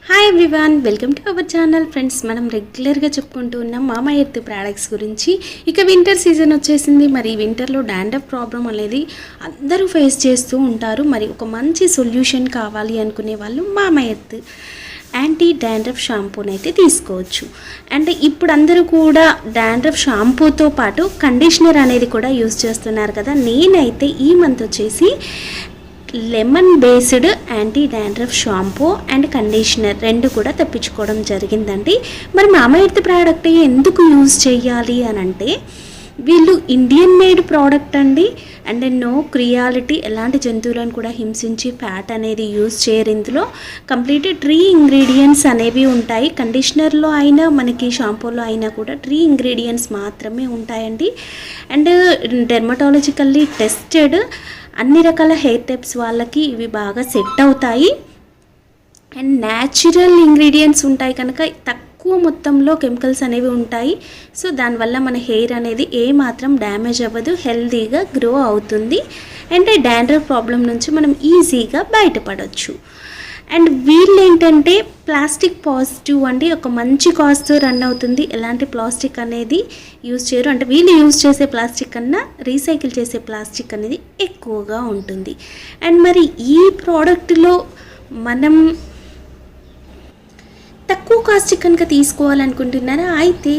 Hi everyone, welcome to our channel. Friends, మనం రెగ్యులర్గా చెప్పుకుంటూ ఉన్నాం మామా ఎర్త్ ప్రోడక్ట్స్ గురించి. ఇక వింటర్ సీజన్ వచ్చేసింది. మరి వింటర్లో డాండ్రఫ్ ప్రాబ్లం అనేది అందరూ ఫేస్ చేస్తూ ఉంటారు. మరి ఒక మంచి సొల్యూషన్ కావాలి అనుకునే వాళ్ళు మామా ఎర్త్ యాంటీ డాండ్రఫ్ షాంపూని అయితే తీసుకోవచ్చు. అంటే ఇప్పుడు అందరూ కూడా డాండ్రఫ్ షాంపూతో పాటు కండిషనర్ అనేది కూడా యూజ్ చేస్తున్నారు కదా. నేనైతే ఈ మంత్ వచ్చేసి lemon based anti dandruff shampoo and conditioner రెండు కూడా తెప్పించుకోవడం జరిగిందండి. మరి మామా ఎర్త్ ప్రోడక్ట్ ఎందుకు యూజ్ చేయాలి అని అంటే, వీళ్ళు ఇండియన్ మేడ్ ప్రోడక్ట్ అండి. అండ్ నో క్రియాలిటీ, ఎలాంటి జంతువులను కూడా హింసించి ఫ్యాట్ అనేది యూజ్ చేయరు. ఇందులో కంప్లీట్ ట్రీ ఇంగ్రీడియంట్స్ అనేవి ఉంటాయి. కండిషనర్లో అయినా మనకి షాంపూలో అయినా కూడా ట్రీ ఇంగ్రీడియంట్స్ మాత్రమే ఉంటాయండి. అండ్ డెర్మటాలజికల్లీ టెస్టెడ్, అన్ని రకాల హెయిర్ టైప్స్ వాళ్ళకి ఇవి బాగా సెట్ అవుతాయి. అండ్ న్యాచురల్ ఇంగ్రీడియంట్స్ ఉంటాయి కనుక తక్కువ మొత్తంలో కెమికల్స్ అనేవి ఉంటాయి. సో దానివల్ల మన హెయిర్ అనేది ఏ మాత్రం డ్యామేజ్ అవ్వదు, హెల్తీగా గ్రో అవుతుంది. అండ్ డాండ్రఫ్ ప్రాబ్లం నుంచి మనం ఈజీగా బయటపడవచ్చు. అండ్ వీళ్ళు ఏంటంటే ప్లాస్టిక్ పాజిటివ్ అండి, ఒక మంచి కాస్ట్తో రన్ అవుతుంది. ఎలాంటి ప్లాస్టిక్ అనేది యూజ్ చేయరు. అంటే వీళ్ళు యూజ్ చేసే ప్లాస్టిక్ కన్నా రీసైకిల్ చేసే ప్లాస్టిక్ అనేది ఎక్కువగా ఉంటుంది. అండ్ మరి ఈ ప్రోడక్ట్లో మనం తక్కువ కాస్ట్ కనుక తీసుకోవాలనుకుంటున్నారా, అయితే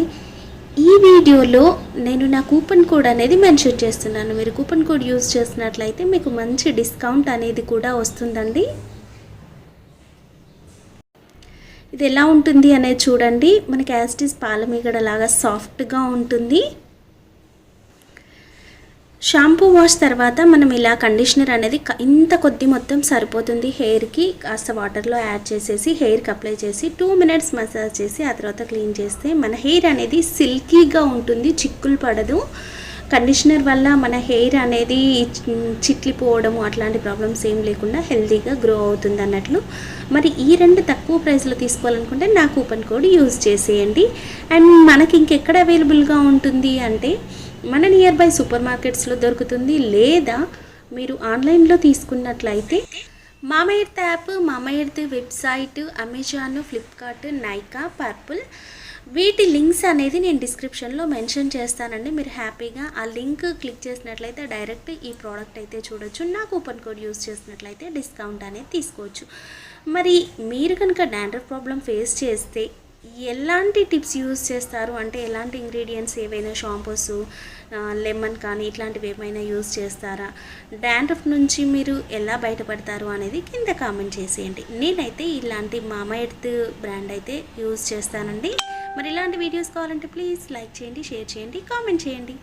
ఈ వీడియోలో నేను నా కూపన్ కోడ్ అనేది మెన్షన్ చేస్తున్నాను. మీరు కూపన్ కోడ్ యూజ్ చేసినట్లయితే మీకు మంచి డిస్కౌంట్ అనేది కూడా వస్తుందండి. ఇది ఎలా ఉంటుంది అనేది చూడండి. మనకి యాస్టిస్ పాలమీగడ లాగా సాఫ్ట్గా ఉంటుంది. షాంపూ వాష్ తర్వాత మనం ఇలా కండిషనర్ అనేది ఇంత కొద్ది మొత్తం సరిపోతుంది. హెయిర్కి కాస్త వాటర్లో యాడ్ చేసేసి హెయిర్కి అప్లై చేసి 2 minutes మసాజ్ చేసి ఆ తర్వాత క్లీన్ చేస్తే మన హెయిర్ అనేది సిల్కీగా ఉంటుంది, చిక్కులు పడదు. కండిషనర్ వల్ల మన హెయిర్ అనేది చిట్లిపోవడము అట్లాంటి ప్రాబ్లమ్స్ ఏం లేకుండా హెల్తీగా గ్రో అవుతుంది అన్నట్లు. మరి ఈ రెండు తక్కువ ప్రైస్లో తీసుకోవాలనుకుంటే నా కూపన్ కోడ్ యూజ్ చేసేయండి. అండ్ మనకి ఇంకెక్కడ అవైలబుల్గా ఉంటుంది అంటే, మన నియర్ బై సూపర్ మార్కెట్స్లో దొరుకుతుంది. లేదా మీరు ఆన్లైన్లో తీసుకున్నట్లయితే మామా ఎర్త్ యాప్, మామా earth website, Amazon, Flipkart, Nykaa, purple, వీటి లింక్స్ అనేది నేను డిస్క్రిప్షన్లో మెన్షన్ చేస్తానండి. మీరు హ్యాపీగా ఆ లింక్ క్లిక్ చేసినట్లయితే డైరెక్ట్ ఈ ప్రోడక్ట్ అయితే చూడొచ్చు. నా కూపన్ కోడ్ యూజ్ చేసినట్లయితే డిస్కౌంట్ అనేది తీసుకోవచ్చు. మరి మీరు కనుక డాండ్రఫ్ ప్రాబ్లం ఫేస్ చేస్తే ఎలాంటి టిప్స్ యూజ్ చేస్తారు అంటే, ఎలాంటి ఇంగ్రీడియంట్స్ ఏవైనా షాంపూస్, లెమన్ కానీ ఇట్లాంటివి ఏమైనా యూజ్ చేస్తారా, డాండ్రఫ్ నుంచి మీరు ఎలా బయటపడతారు అనేది కింద కామెంట్ చేసేయండి. నేనైతే ఇలాంటి మామా ఎర్త్ బ్రాండ్ అయితే యూజ్ చేస్తానండి. మరి ఇలాంటి వీడియోస్ కావాలంటే ప్లీజ్ లైక్ చేయండి, షేర్ చేయండి, కామెంట్ చేయండి.